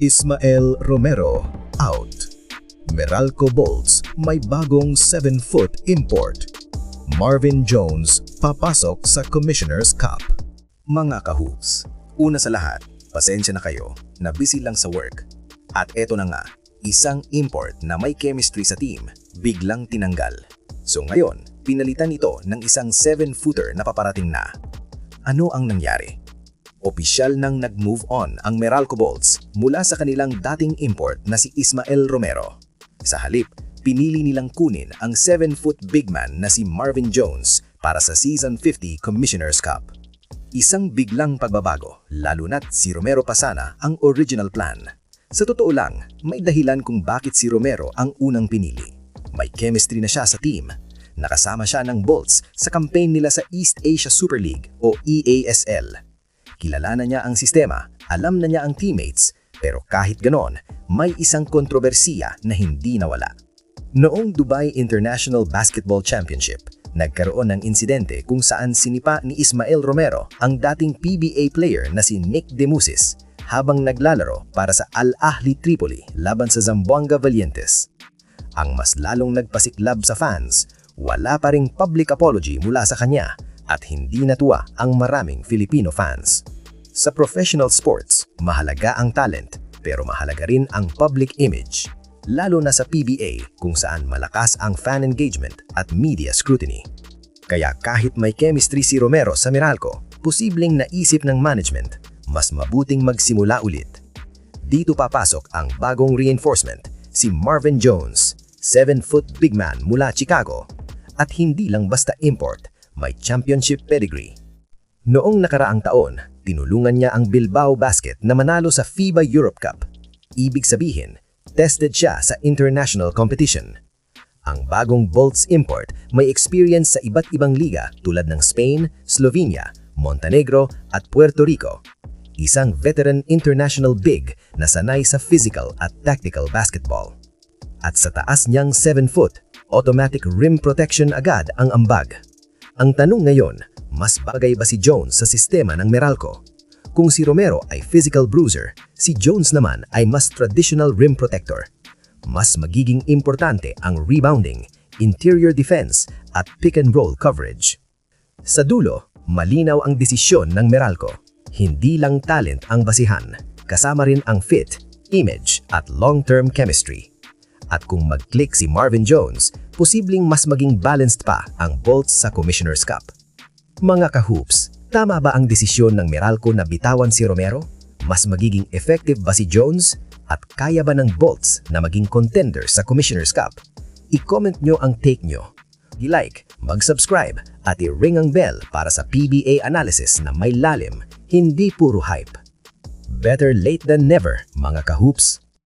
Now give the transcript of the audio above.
Ismael Romero, out. Meralco Bolts, may bagong 7-foot import. Marvin Jones, papasok sa Commissioner's Cup. Mga kahoops, una sa lahat, pasensya na kayo na busy lang sa work. At eto na nga, isang import na may chemistry sa team, biglang tinanggal. So ngayon, pinalitan ito ng isang 7-footer na paparating na. Ano ang nangyari? Opisyal nang nag-move on ang Meralco Bolts mula sa kanilang dating import na si Ismael Romero. Sa halip, pinili nilang kunin ang 7-foot big man na si Marvin Jones para sa Season 50 Commissioner's Cup. Isang biglang pagbabago, lalo na't si Romero pa sana ang original plan. Sa totoo lang, may dahilan kung bakit si Romero ang unang pinili. May chemistry na siya sa team. Nakasama siya ng Bolts sa campaign nila sa East Asia Super League o EASL. Kilala na niya ang sistema, alam na niya ang teammates, pero kahit ganon, may isang kontrobersiya na hindi nawala. Noong Dubai International Basketball Championship, nagkaroon ng insidente kung saan sinipa ni Ismael Romero ang dating PBA player na si Nick Demusis habang naglalaro para sa Al Ahly Tripoli laban sa Zamboanga Valientes. Ang mas lalong nagpasiklab sa fans, wala pa ring public apology mula sa kanya at hindi natuwa ang maraming Filipino fans. Sa professional sports, mahalaga ang talent pero mahalaga rin ang public image, lalo na sa PBA kung saan malakas ang fan engagement at media scrutiny. Kaya kahit may chemistry si Romero sa Meralco, posibleng naisip ng management, mas mabuting magsimula ulit. Dito papasok ang bagong reinforcement, si Marvin Jones, 7-foot big man mula Chicago, at hindi lang basta import, may championship pedigree. Noong nakaraang taon, tinulungan niya ang Bilbao Basket na manalo sa FIBA Europe Cup. Ibig sabihin, tested siya sa international competition. Ang bagong Bolts import may experience sa iba't ibang liga tulad ng Spain, Slovenia, Montenegro at Puerto Rico. Isang veteran international big na sanay sa physical at tactical basketball. At sa taas niyang 7-foot, automatic rim protection agad ang ambag. Ang tanong ngayon, mas bagay ba si Jones sa sistema ng Meralco? Kung si Romero ay physical bruiser, si Jones naman ay mas traditional rim protector. Mas magiging importante ang rebounding, interior defense at pick and roll coverage. Sa dulo, malinaw ang desisyon ng Meralco. Hindi lang talent ang basihan, kasama rin ang fit, image at long-term chemistry. At kung mag-click si Marvin Jones, posibleng mas maging balanced pa ang Bolts sa Commissioner's Cup. Mga kahoops, tama ba ang desisyon ng Meralco na bitawan si Romero? Mas magiging effective ba si Jones? At kaya ba ng Bolts na maging contender sa Commissioner's Cup? I-comment nyo ang take nyo. I-like, mag-subscribe at i-ring ang bell para sa PBA analysis na may lalim, hindi puro hype. Better late than never, mga kahoops.